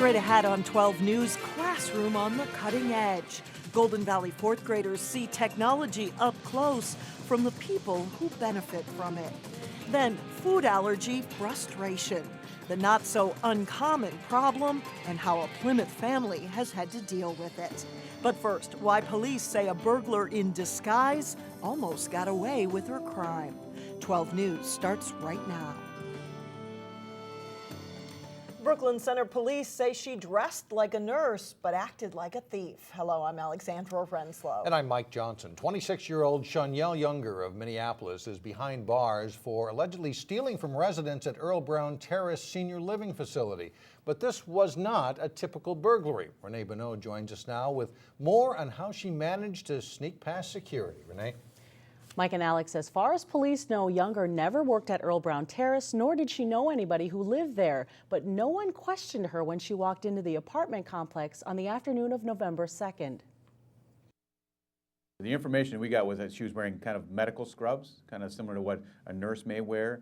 Straight ahead on 12 News, classroom on the cutting edge. Golden Valley fourth graders see technology up close from the people who benefit from it. Then food allergy frustration, the not so uncommon problem, and how a Plymouth family has had to deal with it. But first, why police say a burglar in disguise almost got away with her crime. 12 News starts right now. Brooklyn Center police say she dressed like a nurse but acted like a thief. Hello, I'm Alexandra Renslow. And I'm Mike Johnson. 26-year-old Shanielle Younger of Minneapolis is behind bars for allegedly stealing from residents at Earl Brown Terrace Senior Living Facility. But this was not a typical burglary. Renee Bonneau joins us now with more on how she managed to sneak past security. Renee? Mike and Alex, as far as police know, Younger never worked at Earl Brown Terrace, nor did she know anybody who lived there. But no one questioned her when she walked into the apartment complex on the afternoon of November 2nd. The information we got was that she was wearing kind of medical scrubs, kind of similar to what a nurse may wear,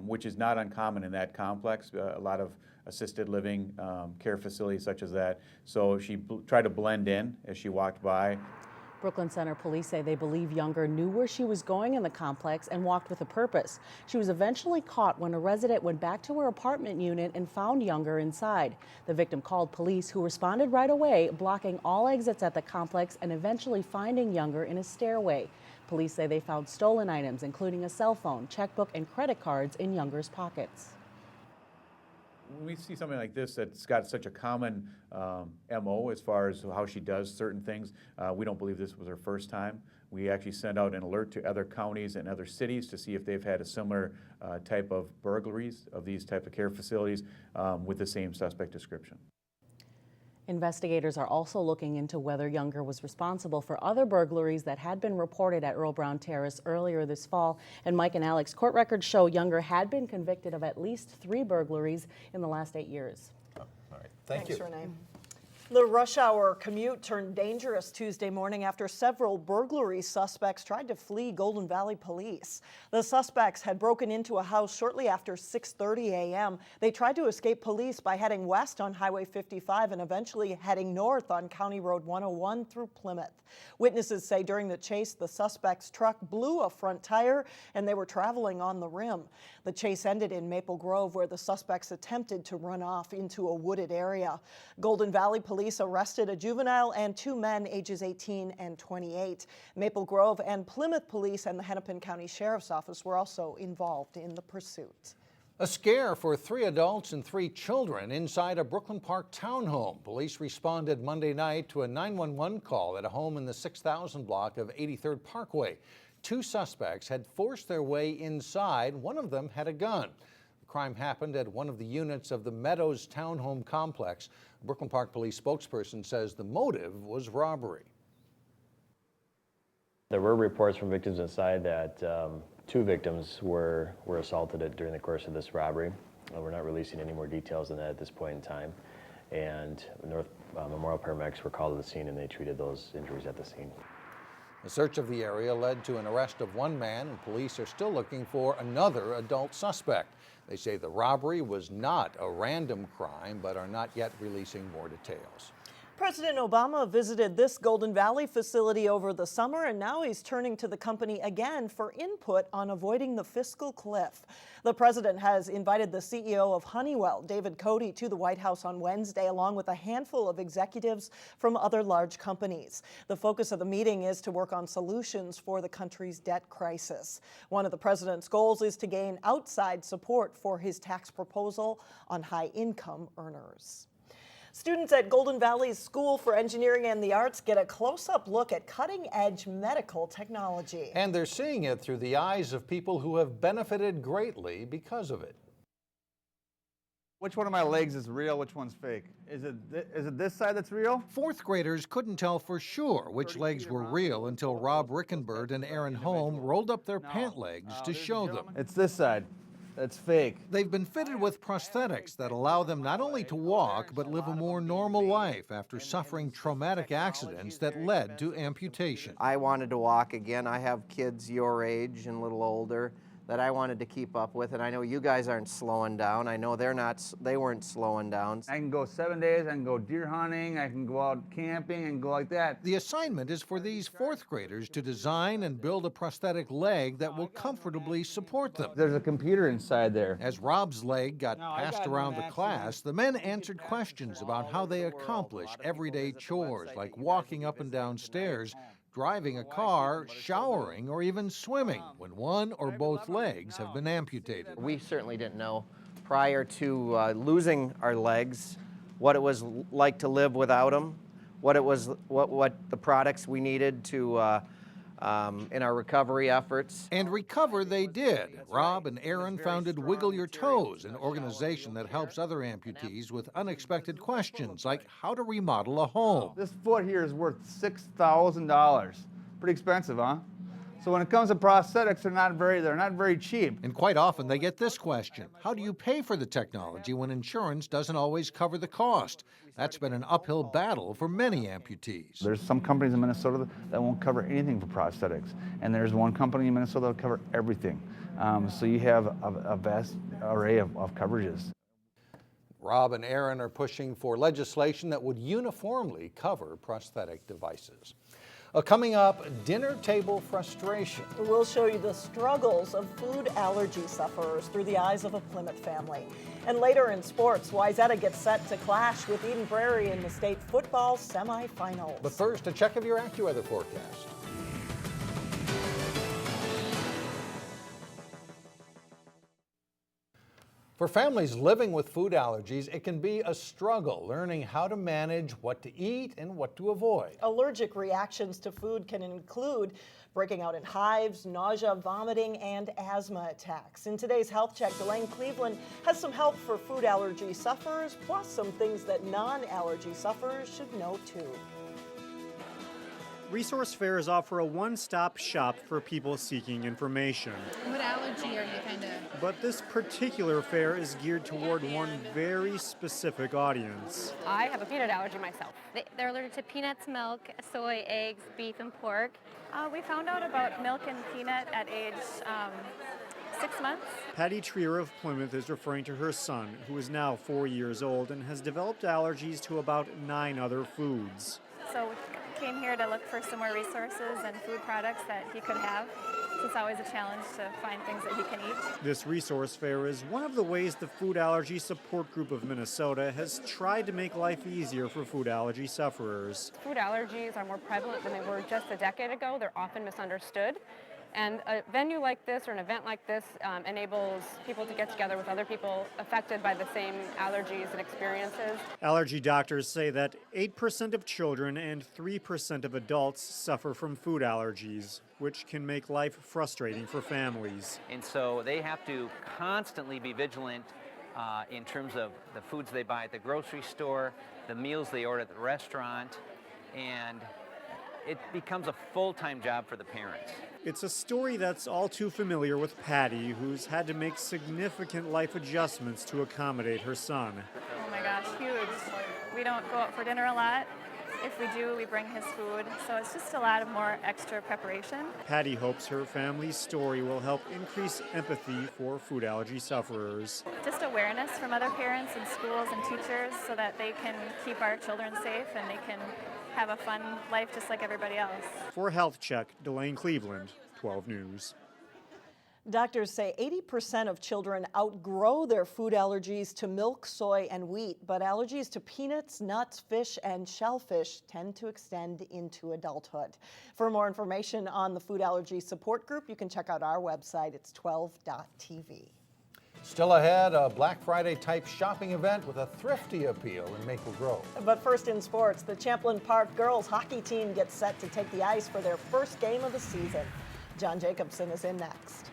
which is not uncommon in that complex. A lot of assisted living care facilities such as that. So she tried to blend in as she walked by. Brooklyn Center police say they believe Younger knew where she was going in the complex and walked with a purpose. She was eventually caught when a resident went back to her apartment unit and found Younger inside. The victim called police, who responded right away, blocking all exits at the complex and eventually finding Younger in a stairway. Police say they found stolen items, including a cell phone, checkbook, and credit cards in Younger's pockets. When we see something like this that's got such a common MO as far as how she does certain things, we don't believe this was her first time. We actually sent out an alert to other counties and other cities to see if they've had a similar type of burglaries of these type of care facilities with the same suspect description. Investigators are also looking into whether Younger was responsible for other burglaries that had been reported at Earl Brown Terrace earlier this fall. And Mike and Alex, court records show Younger had been convicted of at least 3 burglaries in the last 8 years. All right, thanks, Renee. The rush hour commute turned dangerous Tuesday morning after several burglary suspects tried to flee Golden Valley police. The suspects had broken into a house shortly after 6:30 a.m. They tried to escape police by heading west on Highway 55 and eventually heading north on County Road 101 through Plymouth. Witnesses say during the chase, the suspects' truck blew a front tire and they were traveling on the rim. The chase ended in Maple Grove, where the suspects attempted to run off into a wooded area. Golden Valley police arrested a juvenile and 2 men ages 18 and 28. Maple Grove and Plymouth police and the Hennepin County Sheriff's Office were also involved in the pursuit. A scare for 3 adults and 3 children inside a Brooklyn Park townhome. Police responded Monday night to a 911 call at a home in the 6000 block of 83rd Parkway. 2 suspects had forced their way inside. One of them had a gun. The crime happened at one of the units of the Meadows townhome complex. A Brooklyn Park police spokesperson says the motive was robbery. There were reports from victims inside that 2 victims were assaulted during the course of this robbery. We're not releasing any more details than that at this point in time. And North Memorial paramedics were called to the scene and they treated those injuries at the scene. The search of the area led to an arrest of 1 man, and police are still looking for another adult suspect. They say the robbery was not a random crime, but are not yet releasing more details. President Obama visited this Golden Valley facility over the summer, and now he's turning to the company again for input on avoiding the fiscal cliff. The president has invited the CEO of Honeywell, David Cody, to the White House on Wednesday, along with a handful of executives from other large companies. The focus of the meeting is to work on solutions for the country's debt crisis. One of the president's goals is to gain outside support for his tax proposal on high-income earners. Students at Golden Valley's School for Engineering and the Arts get a close-up look at cutting-edge medical technology. And they're seeing it through the eyes of people who have benefited greatly because of it. Which one of my legs is real, which one's fake? Is it this side that's real? 4th graders couldn't tell for sure which legs were real until Rob Rickenberg and Aaron Holm rolled up their pant legs to show them. It's this side. That's fake. They've been fitted with prosthetics that allow them not only to walk, but live a more normal life after suffering traumatic accidents that led to amputation. I wanted to walk again. I have kids your age and a little older that I wanted to keep up with, and I know you guys aren't slowing down. I know they weren't slowing down. I can go 7 days, I can go deer hunting, I can go out camping and go like that. The assignment is for these fourth graders to design and build a prosthetic leg that will comfortably support them. There's a computer inside there. As Rob's leg got passed around the class, the men answered questions about how they accomplish everyday chores like walking up and down stairs, driving a car, showering, or even swimming when one or both legs have been amputated. We certainly didn't know prior to losing our legs what it was like to live without them, what the products we needed to in our recovery efforts. And recover they did. Rob and Aaron founded Wiggle Your Toes, an organization that helps other amputees with unexpected questions like how to remodel a home. This foot here is worth $6,000. Pretty expensive, huh? So when it comes to prosthetics, they're not very cheap. And quite often they get this question: how do you pay for the technology when insurance doesn't always cover the cost? That's been an uphill battle for many amputees. There's some companies in Minnesota that won't cover anything for prosthetics, and there's one company in Minnesota that will cover everything. So you have a vast array of coverages. Rob and Aaron are pushing for legislation that would uniformly cover prosthetic devices. Coming up, dinner table frustration. We'll show you the struggles of food allergy sufferers through the eyes of a Plymouth family. And later in sports, Wayzata gets set to clash with Eden Prairie in the state football semifinals. But first, a check of your AccuWeather forecast. For families living with food allergies, it can be a struggle learning how to manage what to eat and what to avoid. Allergic reactions to food can include breaking out in hives, nausea, vomiting, and asthma attacks. In today's Health Check, Delane Cleveland has some help for food allergy sufferers, plus some things that non-allergy sufferers should know too. Resource fairs offer a one-stop shop for people seeking information. What allergy are you kind of? But this particular fair is geared toward one very specific audience. I have a peanut allergy myself. They're allergic to peanuts, milk, soy, eggs, beef, and pork. We found out about milk and peanut at age 6 months. Patty Trier of Plymouth is referring to her son, who is now 4 years old and has developed allergies to about 9 other foods. So we came here to look for some more resources and food products that he could have. It's always a challenge to find things that he can eat. This resource fair is one of the ways the Food Allergy Support Group of Minnesota has tried to make life easier for food allergy sufferers. Food allergies are more prevalent than they were just a decade ago. They're often misunderstood. And a venue like this or an event like this enables people to get together with other people affected by the same allergies and experiences. Allergy doctors say that 8% of children and 3% of adults suffer from food allergies, which can make life frustrating for families. And so they have to constantly be vigilant in terms of the foods they buy at the grocery store, the meals they order at the restaurant, and it becomes a full-time job for the parents. It's a story that's all too familiar with Patty, who's had to make significant life adjustments to accommodate her son. Oh my gosh, huge. We don't go out for dinner a lot. If we do, we bring his food. So it's just a lot of more extra preparation. Patty hopes her family's story will help increase empathy for food allergy sufferers. Just awareness from other parents and schools and teachers so that they can keep our children safe and they can have a fun life just like everybody else. For Health Check, Delane Cleveland, 12 News. Doctors say 80% of children outgrow their food allergies to milk, soy, and wheat, but allergies to peanuts, nuts, fish, and shellfish tend to extend into adulthood. For more information on the Food Allergy Support Group, you can check out our website. It's 12.tv. Still ahead, a Black Friday type shopping event with a thrifty appeal in Maple Grove. But first in sports, the Champlin Park girls hockey team gets set to take the ice for their first game of the season. John Jacobson is in next.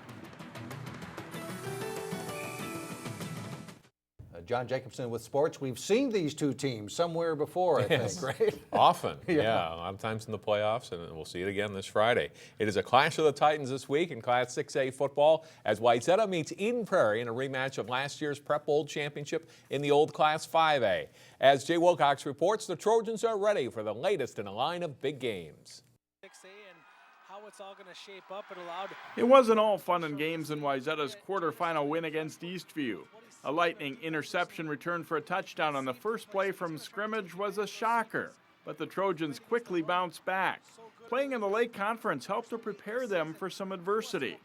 John Jacobson with sports. We've seen these two teams somewhere before, I think, right? Often, yeah. A lot of times in the playoffs, and we'll see it again this Friday. It is a clash of the Titans this week in Class 6A football as Wayzata meets Eden Prairie in a rematch of last year's Prep Bowl championship in the old Class 5A. As Jay Wilcox reports, the Trojans are ready for the latest in a line of big games. 6A, and how how it's all going to shape up. It allowed. It wasn't all fun and games in Wayzata's quarterfinal win against Eastview. A lightning interception return for a touchdown on the first play from scrimmage was a shocker, but the Trojans quickly bounced back. Playing in the Lake Conference helped to prepare them for some adversity.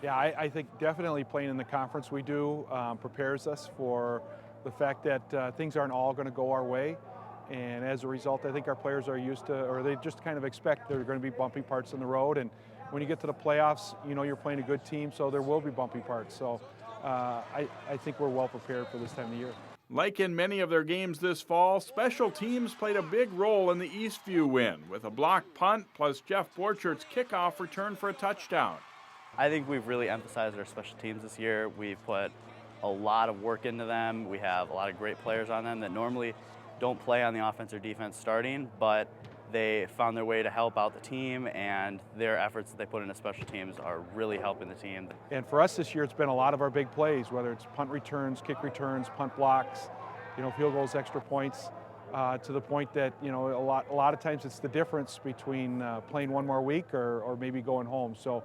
Yeah, I think definitely playing in the conference we do prepares us for the fact that things aren't all going to go our way. And as a result, I think our players are used to, or they just kind of expect there are going to be bumpy parts in the road. And when you get to the playoffs, you know you're playing a good team, so there will be bumpy parts. So I think we're well prepared for this time of the year. Like in many of their games this fall, special teams played a big role in the Eastview win with a blocked punt plus Jeff Borchardt's kickoff return for a touchdown. I think we've really emphasized our special teams this year. We've put a lot of work into them. We have a lot of great players on them that normally don't play on the offense or defense starting, but they found their way to help out the team, and their efforts that they put into special teams are really helping the team. And for us this year, it's been a lot of our big plays, whether it's punt returns, kick returns, punt blocks, field goals, extra points, to the point that, a lot of times it's the difference between playing one more week or maybe going home. So,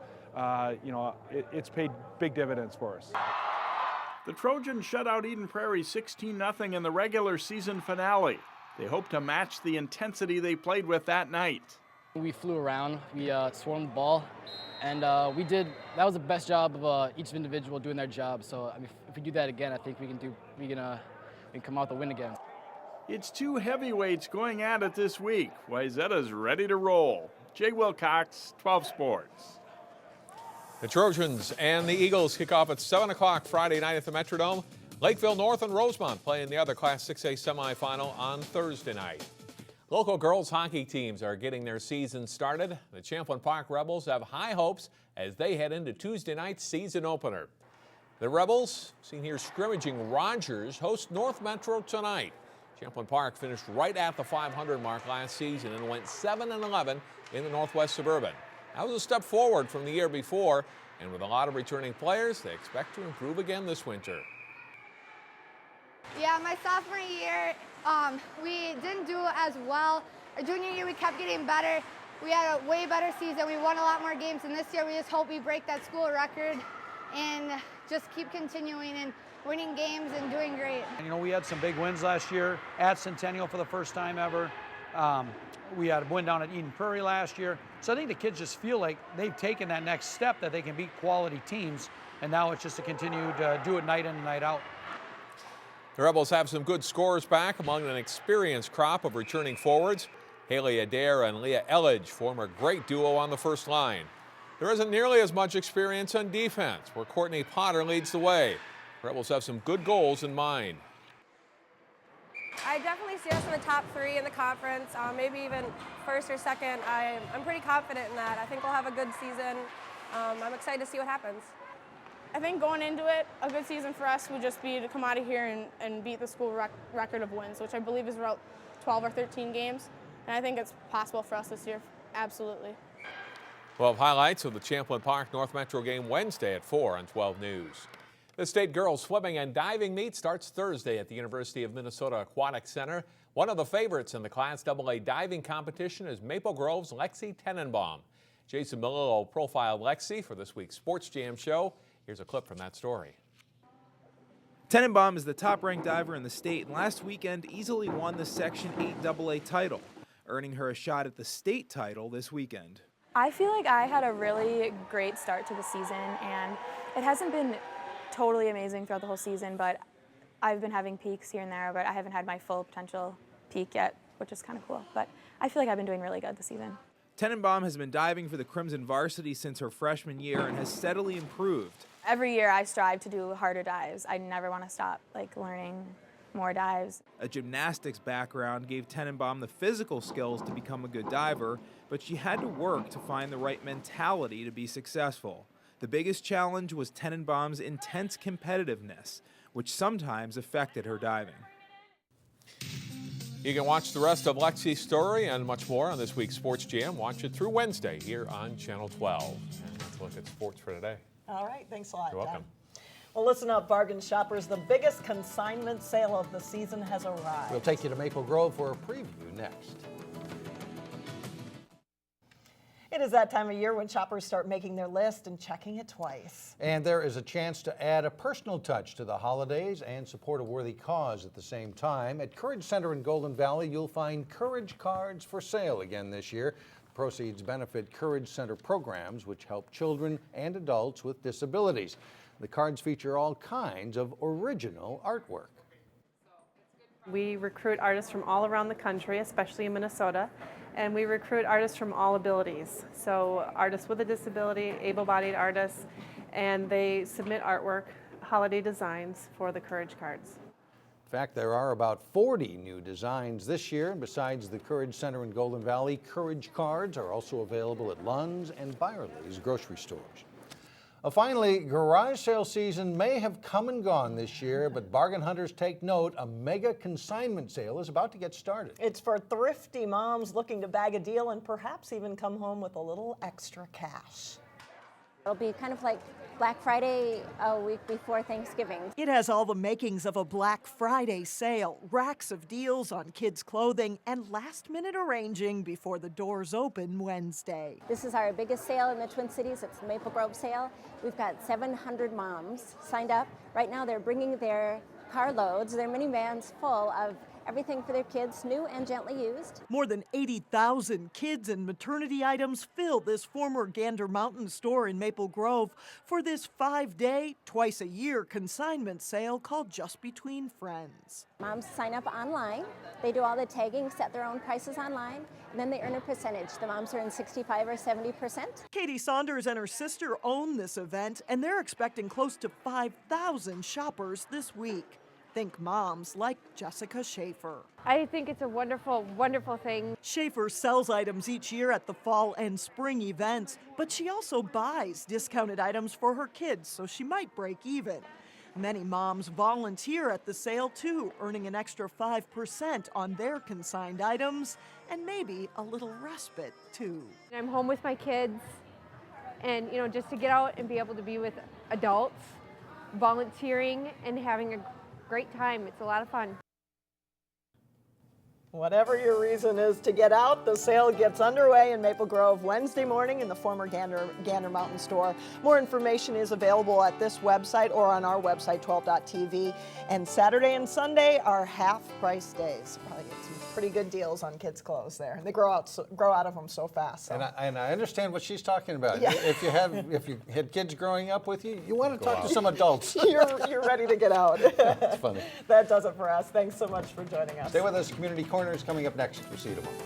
it's paid big dividends for us. The Trojans shut out Eden Prairie 16-0 in the regular season finale. They hope to match the intensity they played with that night. We flew around, we swarmed the ball, and that was the best job of each individual doing their job. So if we do that again, I think we can come out the win again. It's two heavyweights going at it this week. Wayzata's ready to roll. Jay Wilcox, 12 Sports. The Trojans and the Eagles kick off at 7 o'clock Friday night at the Metrodome. Lakeville North and Rosemont play in the other Class 6A semifinal on Thursday night. Local girls hockey teams are getting their season started. The Champlin Park Rebels have high hopes as they head into Tuesday night's season opener. The Rebels, seen here scrimmaging Rogers, host North Metro tonight. Champlin Park finished right at the 500 mark last season and went 7-11 in the Northwest Suburban. That was a step forward from the year before, and with a lot of returning players, they expect to improve again this winter. Yeah, my sophomore year, we didn't do as well. Our junior year, we kept getting better. We had a way better season. We won a lot more games, and this year we just hope we break that school record and just keep continuing and winning games and doing great. We had some big wins last year at Centennial for the first time ever. We had a win down at Eden Prairie last year. So I think the kids just feel like they've taken that next step, that they can beat quality teams, and now it's just to continue to do it night in and night out. The Rebels have some good scorers back among an experienced crop of returning forwards. Haley Adair and Leah Elledge form a great duo on the first line. There isn't nearly as much experience on defense, where Courtney Potter leads the way. The Rebels have some good goals in mind. I definitely see us in the top 3 in the conference, maybe even first or second. I'm pretty confident in that. I think we'll have a good season. I'm excited to see what happens. I think going into it, a good season for us would just be to come out of here and beat the school record of wins, which I believe is about 12 or 13 games. And I think it's possible for us this year, absolutely. We'll have highlights of the Champlin Park North Metro game Wednesday at 4 on 12 News. The state girls swimming and diving meet starts Thursday at the University of Minnesota Aquatic Center. One of the favorites in the Class AA diving competition is Maple Grove's Lexi Tenenbaum. Jason Melillo profiled Lexi for this week's Sports Jam show. Here's a clip from that story. Tenenbaum is the top-ranked diver in the state, and last weekend easily won the Section 8 AA title, earning her a shot at the state title this weekend. I feel like I had a really great start to the season, and it hasn't been totally amazing throughout the whole season, but I've been having peaks here and there, but I haven't had my full potential peak yet, which is kind of cool. But I feel like I've been doing really good this season. Tenenbaum has been diving for the Crimson varsity since her freshman year and has steadily improved. Every year I strive to do harder dives. I never want to stop learning more dives. A gymnastics background gave Tenenbaum the physical skills to become a good diver, but she had to work to find the right mentality to be successful. The biggest challenge was Tenenbaum's intense competitiveness, which sometimes affected her diving. You can watch the rest of Lexi's story and much more on this week's Sports Jam. Watch it through Wednesday here on Channel 12. And let's look at sports for today. All right, thanks a lot, You're welcome. Well, listen up, bargain shoppers. The biggest consignment sale of the season has arrived. We'll take you to Maple Grove for a preview next. It is that time of year when shoppers start making their list and checking it twice. And there is a chance to add a personal touch to the holidays and support a worthy cause at the same time. At Courage Center in Golden Valley, you'll find Courage cards for sale again this year. The proceeds benefit Courage Center programs, which help children and adults with disabilities. The cards feature all kinds of original artwork. We recruit artists from all around the country, especially in Minnesota, and we recruit artists from all abilities. So artists with a disability, able-bodied artists, and they submit artwork, holiday designs for the Courage cards. In fact, there are about 40 new designs this year. Besides the Courage Center in Golden Valley, Courage cards are also available at Lund's and Byerly's grocery stores. Finally, garage sale season may have come and gone this year, but bargain hunters take note. A mega consignment sale is about to get started. It's for thrifty moms looking to bag a deal and perhaps even come home with a little extra cash. It'll be kind of like Black Friday a week before Thanksgiving. It has all the makings of a Black Friday sale, racks of deals on kids' clothing, and last-minute arranging before the doors open Wednesday. This is our biggest sale in the Twin Cities. It's the Maple Grove sale. We've got 700 moms signed up. Right now they're bringing their carloads, their minivans full of everything for their kids, new and gently used. More than 80,000 kids and maternity items fill this former Gander Mountain store in Maple Grove for this 5-day, twice-a-year consignment sale called Just Between Friends. Moms sign up online. They do all the tagging, set their own prices online, and then they earn a percentage. The moms earn 65 or 70%. Katie Saunders and her sister own this event, and they're expecting close to 5,000 shoppers this week. Think moms like Jessica Schaefer. I think it's a wonderful, wonderful thing. Schaefer sells items each year at the fall and spring events, but she also buys discounted items for her kids, so she might break even. Many moms volunteer at the sale too, earning an extra 5% on their consigned items and maybe a little respite too. I'm home with my kids, and just to get out and be able to be with adults, volunteering and having a great time. It's a lot of fun. Whatever your reason is to get out, the sale gets underway in Maple Grove Wednesday morning in the former Gander Mountain store. More information is available at this website or on our website, 12.tv. And Saturday and Sunday are half-price days. Probably get some pretty good deals on kids' clothes there. They grow out of them so fast. So. And I understand what she's talking about. Yeah. If you had kids growing up with you, you want to talk to some adults. You're ready to get out. That's funny. That does it for us. Thanks so much for joining us. Stay with us. Community Corner is coming up next. We'll see you tomorrow.